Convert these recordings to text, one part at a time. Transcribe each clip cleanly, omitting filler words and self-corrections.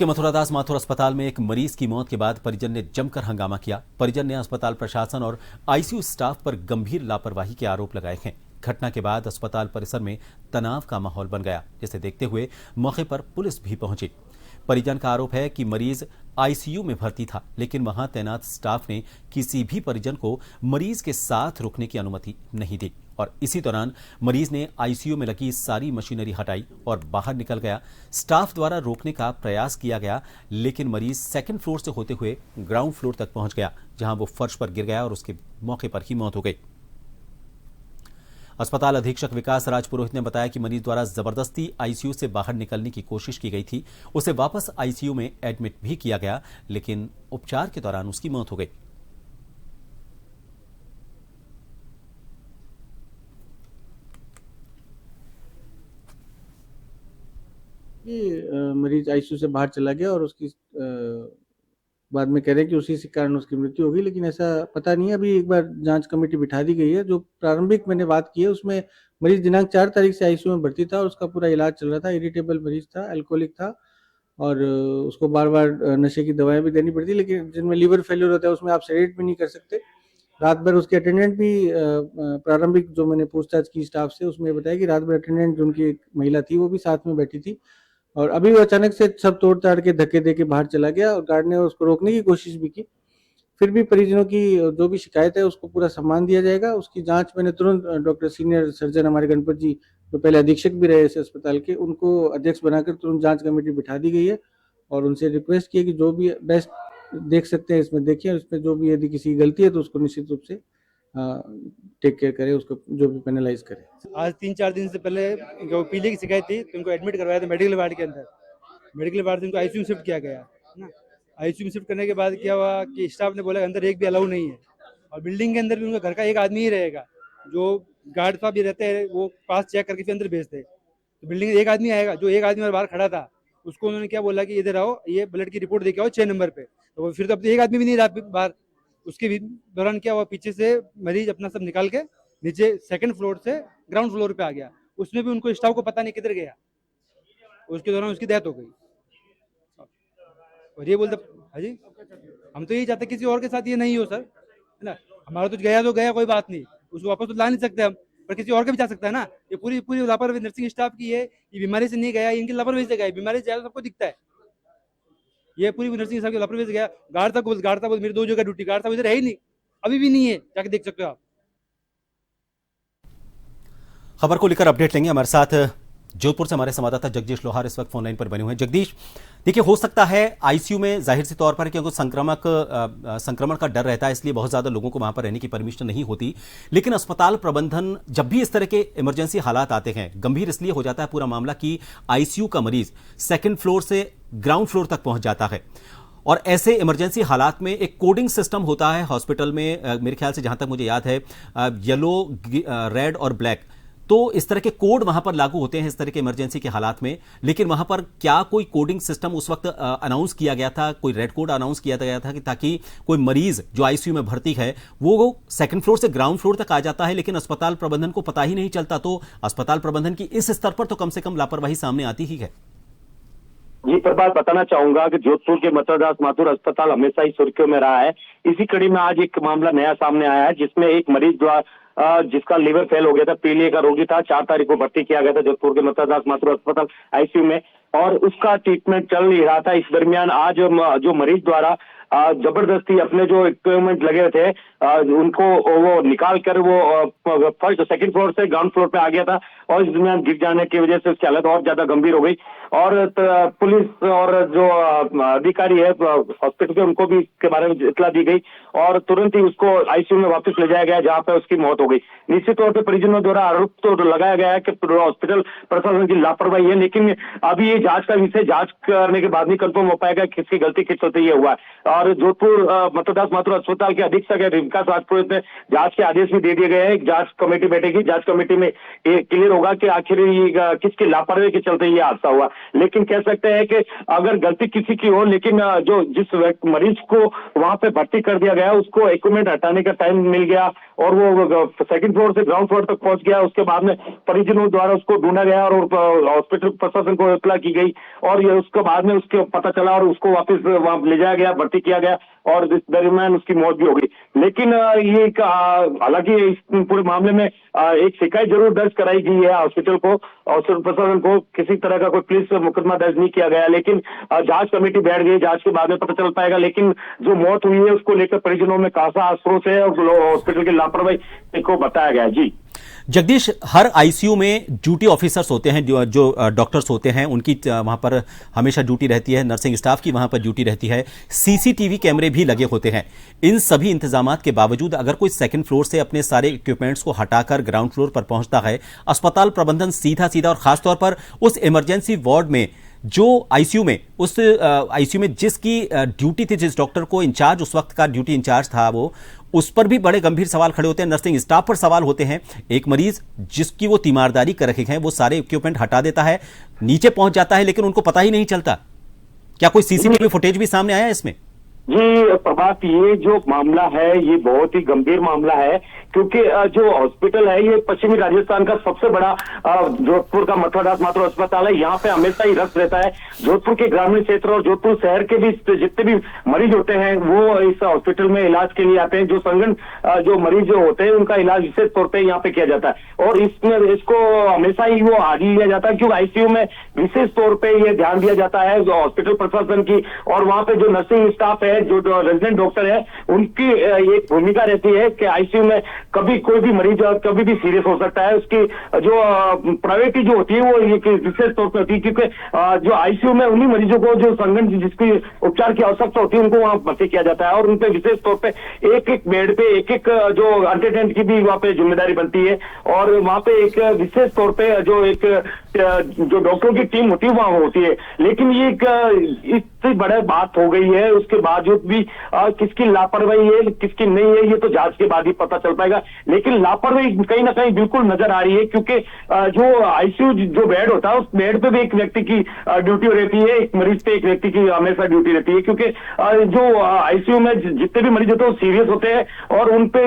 के मथुरादास माथुर अस्पताल में एक मरीज की मौत के बाद परिजन ने जमकर हंगामा किया। परिजन ने अस्पताल प्रशासन और आईसीयू स्टाफ पर गंभीर लापरवाही के आरोप लगाए हैं। घटना के बाद अस्पताल परिसर में तनाव का माहौल बन गया, जिसे देखते हुए मौके पर पुलिस भी पहुंची। परिजन का आरोप है कि मरीज आईसीयू में भर्ती था, लेकिन वहां तैनात स्टाफ ने किसी भी परिजन को मरीज के साथ रुकने की अनुमति नहीं दी और इसी दौरान मरीज ने आईसीयू में लगी सारी मशीनरी हटाई और बाहर निकल गया। स्टाफ द्वारा रोकने का प्रयास किया गया, लेकिन मरीज सेकंड फ्लोर से होते हुए ग्राउंड फ्लोर तक पहुंच गया, जहां वो फर्श पर गिर गया और उसके मौके पर ही मौत हो गई। अस्पताल अधीक्षक विकास राज पुरोहित ने बताया कि मरीज द्वारा जबरदस्ती आईसीयू से बाहर निकलने की कोशिश की गई थी। उसे वापस आईसीयू में एडमिट भी किया गया, लेकिन उपचार के दौरान उसकी मौत हो गई। मरीज आईसीयू से बाहर चला गया और उसकी बाद में कह रहे हैं कि उसी कारण उसकी मृत्यु हो गई, लेकिन ऐसा पता नहीं है। अभी एक बार जांच कमेटी बिठा दी गई है। जो प्रारंभिक मैंने बात की है उसमें मरीज दिनांक 4 तारीख से आईसीयू में भर्ती था और उसका पूरा इलाज चल रहा था। इरिटेबल मरीज था, अल्कोहलिक था और उसको बार बार नशे की दवाएं भी देनी पड़ती, लेकिन जिनमें लीवर फेल्योर होता है उसमें आप सेडेट भी नहीं कर सकते। रात भर उसके अटेंडेंट भी प्रारंभिक जो मैंने पूछताछ की स्टाफ से, उसमें बताया कि रात भर अटेंडेंट जो उनकी एक महिला थी वो भी साथ में बैठी थी और अभी वो अचानक से सब तोड़ ताड़ के धक्के दे के बाहर चला गया और गार्ड ने उसको रोकने की कोशिश भी की। फिर भी परिजनों की जो भी शिकायत है उसको पूरा सम्मान दिया जाएगा। उसकी जांच मैंने तुरंत डॉक्टर सीनियर सर्जन हमारे गणपत जी, जो पहले अधीक्षक भी रहे इस अस्पताल के, उनको अध्यक्ष बनाकर तुरंत जांच कमेटी बिठा दी गई है और उनसे रिक्वेस्ट की है कि जो भी बेस्ट देख सकते हैं इसमें देखिए, इसमें जो भी यदि किसी गलती है तो उसको निश्चित रूप से टेक केयर करे, उसको जो भी पेनलाइज करे। आज 3-4 दिन से पहले जो पीलिया की शिकायत थी तो उनको एडमिट करवाया था मेडिकल वार्ड के अंदर। मेडिकल वार्ड से उनको आईसीयू में शिफ्ट किया गया है ना। आईसीयू में शिफ्ट करने के बाद क्या हुआ कि स्टाफ ने बोला अंदर एक भी अलाउ नहीं है और बिल्डिंग के अंदर भी उनका घर का एक आदमी ही रहेगा। जो गार्ड साहब भी रहते हैं वो पास चेक करके फिर अंदर भेजते हैं। तो बिल्डिंग में एक आदमी आएगा, जो एक आदमी बाहर खड़ा था उसको उन्होंने क्या बोला कि इधर आओ, ये ब्लड की रिपोर्ट देके आओ 6 नंबर पे। तो फिर तो अब एक आदमी भी नहीं रहा बाहर। उसके दौरान क्या हुआ, पीछे से मरीज अपना सब निकाल के नीचे सेकंड फ्लोर से ग्राउंड फ्लोर पे आ गया। उसमें भी उनको स्टाफ को पता नहीं किधर गया, उसके दौरान उसकी डेथ हो गई। और ये बोलते हाँ जी, हम तो यही चाहते किसी और के साथ ये नहीं हो सर, है ना। हमारा तो गया कोई बात नहीं, उसको वापस तो ला नहीं सकते हम, पर किसी और का भी जा सकता है ना। ये पूरी पूरी लापरवाही नर्सिंग स्टाफ की है। ये बीमारी से नहीं गया, इनकी लापरवाही से गया। बीमारी से ज्यादा सबको दिखता है, ये पूरी नर्सिंग स्टाफ की लापरवाही से गया। गार्ड साहब मेरी 2 जगह ड्यूटी, गार्ड साहब इधर है ही नहीं, अभी भी नहीं है, जाके देख सकते हो आप। खबर को लेकर अपडेट लेंगे। हमारे साथ जोधपुर से हमारे संवाददाता जगदीश लोहार इस वक्त फोन लाइन पर बने हुए हैं। जगदीश, देखिए, हो सकता है आईसीयू में जाहिर सी तौर पर क्योंकि संक्रमण का डर रहता है, इसलिए बहुत ज्यादा लोगों को वहां पर रहने की परमिशन नहीं होती, लेकिन अस्पताल प्रबंधन जब भी इस तरह के इमरजेंसी हालात आते हैं, गंभीर इसलिए हो जाता है पूरा मामला कि आईसीयू का मरीज सेकेंड फ्लोर से ग्राउंड फ्लोर तक पहुंच जाता है और ऐसे इमरजेंसी हालात में एक कोडिंग सिस्टम होता है हॉस्पिटल में, मेरे ख्याल से जहां तक मुझे याद है येलो, रेड और ब्लैक, तो इस तरह के कोड वहां पर लागू होते हैं इस तरह के इमरजेंसी के हालात में। लेकिन वहां पर क्या कोई कोडिंग सिस्टम उस वक्त अनाउंस किया गया था, कोई रेड कोड अनाउंस किया गया था कि ताकि कोई मरीज जो आईसीयू में भर्ती है वो सेकंड फ्लोर से ग्राउंड फ्लोर तक आ जाता है, लेकिन अस्पताल प्रबंधन को पता ही नहीं चलता, तो अस्पताल प्रबंधन की इस स्तर पर तो कम से कम लापरवाही सामने आती ही है। जी, पर बात बताना चाहूंगा कि जोधपुर के मथुरादास माथुर अस्पताल हमेशा ही सुर्खियों में रहा है। इसी कड़ी में आज एक मामला नया सामने आया है, जिसमें एक मरीज जिसका लिवर फेल हो गया था, पीलिया का रोगी था, 4 तारीख को भर्ती किया गया था जोधपुर के मथुरादास माथुर अस्पताल आईसीयू में और उसका ट्रीटमेंट चल नहीं रहा था। इस दरमियान आज जो मरीज द्वारा जबरदस्ती अपने जो इक्विपमेंट लगे थे उनको वो निकाल कर वो फर्स्ट सेकंड फ्लोर से ग्राउंड फ्लोर पे आ गया था और इस दरमियान गिर जाने की वजह से उसकी हालत और ज्यादा गंभीर हो गई और पुलिस और जो अधिकारी है हॉस्पिटल के, उनको भी इसके बारे में इतला दी गई और तुरंत ही उसको आईसीयू में वापस ले जाया गया, जहां पे उसकी मौत हो गई। निश्चित तौर पर परिजनों द्वारा आरोप तो लगाया गया है कि हॉस्पिटल प्रशासन की लापरवाही है, लेकिन अभी ये जांच का विषय, जांच करने के बाद नहीं कंफर्म हो पाएगा किसकी गलती किस होते ये हुआ है। और जोधपुर मथुरादास माथुर अस्पताल के अधीक्षक विकास राज पुरोहित ने जांच के आदेश भी दे दिए गए हैं। जांच कमेटी बैठेगी, जांच कमेटी में ये क्लियर होगा कि आखिर किसकी लापरवाही के चलते ये हादसा हुआ। लेकिन कह सकते हैं कि अगर गलती किसी की हो, लेकिन जो जिस मरीज को वहां पे भर्ती कर दिया गया उसको इक्विपमेंट हटाने का टाइम मिल गया और वो सेकंड फ्लोर से ग्राउंड फ्लोर तक पहुंच गया। उसके बाद में परिजनों द्वारा उसको ढूंढा गया और हॉस्पिटल प्रशासन को इत्तला की गई और ये उसके बाद में उसके पता चला और उसको वापस वहां ले जाया गया, भर्ती किया गया और इस दरमियान उसकी मौत भी हो गई। लेकिन ये हालांकि इस पूरे मामले में एक शिकायत जरूर दर्ज कराई गई है हॉस्पिटल को, हॉस्पिटल प्रशासन को। किसी तरह का कोई पुलिस मुकदमा दर्ज नहीं किया गया, लेकिन जांच कमेटी बैठ गई, जांच के बाद में पता चल पाएगा। लेकिन जो मौत हुई है उसको लेकर परिजनों में खासा आक्रोश है और हॉस्पिटल की लापरवाही को बताया गया है। जी जगदीश, हर आईसीयू में ड्यूटी ऑफिसर्स होते हैं, जो डॉक्टर्स होते हैं, उनकी वहां पर हमेशा ड्यूटी रहती है, नर्सिंग स्टाफ की वहां पर ड्यूटी रहती है, सीसीटीवी कैमरे भी लगे होते हैं। इन सभी इंतजामात के बावजूद अगर कोई सेकंड फ्लोर से अपने सारे इक्विपमेंट्स को हटाकर ग्राउंड फ्लोर पर पहुंचता है, अस्पताल प्रबंधन सीधा और खासतौर पर उस इमरजेंसी वार्ड में जो आईसीयू में, उस आईसीयू में जिसकी ड्यूटी थी, जिस डॉक्टर को इंचार्ज उस वक्त का ड्यूटी इंचार्ज था, वो उस पर भी बड़े गंभीर सवाल खड़े होते हैं, नर्सिंग स्टाफ पर सवाल होते हैं। एक मरीज जिसकी वो तीमारदारी कर रखे हैं, वो सारे इक्विपमेंट हटा देता है, नीचे पहुंच जाता है, लेकिन उनको पता ही नहीं चलता। क्या कोई सीसीटीवी फुटेज भी सामने आया इसमें? जी प्रभात, ये जो मामला है ये बहुत ही गंभीर मामला है, क्योंकि जो हॉस्पिटल है ये पश्चिमी राजस्थान का सबसे बड़ा जोधपुर का मथुरादास माथुर अस्पताल है। यहाँ पे हमेशा ही रश रहता है। जोधपुर के ग्रामीण क्षेत्र और जोधपुर शहर के भी जितने भी मरीज होते हैं वो इस हॉस्पिटल में इलाज के लिए आते हैं। जो संगन जो मरीज जो होते हैं उनका इलाज विशेष तौर पर यहाँ पे किया जाता है और इसमें इसको हमेशा ही वो आगे लिया जाता है, क्योंकि आईसीयू में विशेष तौर पर यह ध्यान दिया जाता है हॉस्पिटल प्रशासन की, और वहाँ पे जो नर्सिंग स्टाफ है, जो रेजिडेंट डॉक्टर है, उनकी एक भूमिका रहती है कि आईसीयू में कभी कोई भी मरीज कभी भी सीरियस हो सकता है। उसकी जो प्रायोरिटी जो होती है वो विशेष तौर पर होती है, क्योंकि जो आईसीयू में उन्हीं मरीजों को जो संगन जिसकी उपचार की आवश्यकता होती है उनको वहां भर्ती किया जाता है और उन पर विशेष तौर पर एक बेड पे एक जो अटेंडेंट की भी वहां पे जिम्मेदारी बनती है और वहां पे एक विशेष तौर पर जो डॉक्टरों की टीम होती है वहां होती है। लेकिन ये इससे बड़ी बात हो गई है, उसके बावजूद भी किसकी लापरवाही है किसकी नहीं है ये तो जांच के बाद ही पता चल पाएगा। लेकिन लापरवाही कहीं ना कहीं बिल्कुल नजर आ रही है, क्योंकि जो आईसीयू जो बेड होता है उस बेड पे भी एक व्यक्ति की ड्यूटी रहती है, एक मरीज पे एक व्यक्ति की हमेशा ड्यूटी रहती है, क्योंकि जो आईसीयू में जितने भी मरीज होते हैं वो सीरियस होते हैं और उनपे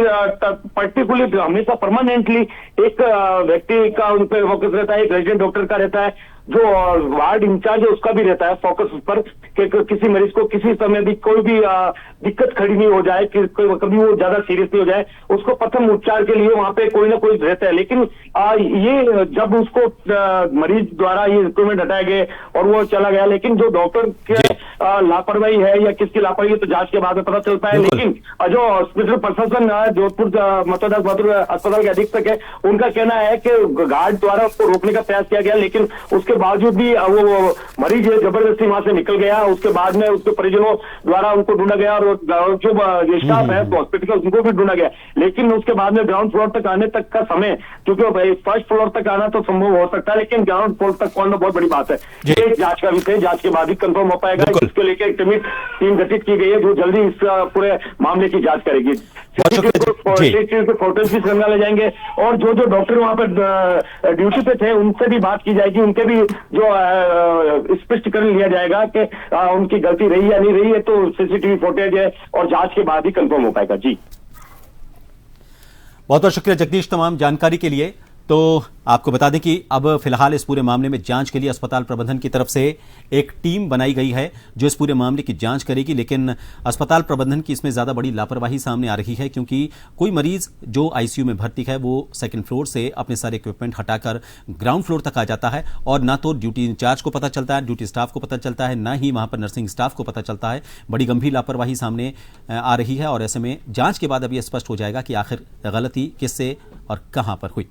पर्टिकुलर हमेशा परमानेंटली एक व्यक्ति का उन पर फोकस रहता है, एक रेजिडेंट डॉक्टर का रहता है, जो वार्ड इंचार्ज है उसका भी रहता है फोकस उस पर कि किसी मरीज को किसी समय भी कोई भी दिक्कत खड़ी नहीं हो जाए, कि कभी वो ज्यादा सीरियस नहीं हो जाए, उसको प्रथम उपचार के लिए वहां पे कोई ना कोई रहता है। लेकिन ये जब उसको मरीज द्वारा ये इंस्ट्रूमेंट हटाए गए और वो चला गया, लेकिन जो डॉक्टर के लापरवाही है या किसकी लापरवाही है तो जांच के बाद में पता चलता है। लेकिन जो हॉस्पिटल प्रशासन जोधपुर मथुरादास माथुर अस्पताल के अधीक्षक है, उनका कहना है कि गार्ड द्वारा उसको रोकने का प्रयास किया गया, लेकिन उसके बावजूद भी वो मरीज जबरदस्ती वहां से निकल गया। उसके बाद में उसके परिजनों द्वारा उनको ढूंढा गया और जो स्टाफ है हॉस्पिटल का उनको भी ढूंढा गया, लेकिन उसके बाद में ग्राउंड फ्लोर तक आने तक का समय, क्योंकि फर्स्ट फ्लोर तक आना तो संभव हो सकता है लेकिन ग्राउंड फ्लोर तक पहुंचना बहुत बड़ी बात है। ये जांच का विषय, जांच के बाद ही कंफर्म हो पाएगा। इसको लेकर एक टीम गठित की गई है जो जल्दी इस पूरे मामले की जांच करेगी। फोटोज भी सामने ले जाएंगे और जो डॉक्टर वहां पर ड्यूटी पे थे उनसे भी बात की जाएगी, उनके भी जो स्पष्टीकरण लिया जाएगा कि उनकी गलती रही या नहीं रही है, तो सीसीटीवी फुटेज है और जांच के बाद ही कंफर्म हो पाएगा। जी बहुत बहुत शुक्रिया जगदीश तमाम जानकारी के लिए। तो आपको बता दें कि अब फिलहाल इस पूरे मामले में जांच के लिए अस्पताल प्रबंधन की तरफ से एक टीम बनाई गई है जो इस पूरे मामले की जांच करेगी, लेकिन अस्पताल प्रबंधन की इसमें ज्यादा बड़ी लापरवाही सामने आ रही है, क्योंकि कोई मरीज जो आईसीयू में भर्ती है वो सेकंड फ्लोर से अपने सारे इक्विपमेंट हटाकर ग्राउंड फ्लोर तक आ जाता है और ना तो ड्यूटी इंचार्ज को पता चलता है, ड्यूटी स्टाफ को पता चलता है, ना ही वहां पर नर्सिंग स्टाफ को पता चलता है। बड़ी गंभीर लापरवाही सामने आ रही है और ऐसे में जांच के बाद अब यह स्पष्ट हो जाएगा कि आखिर गलती किससे और कहां पर हुई।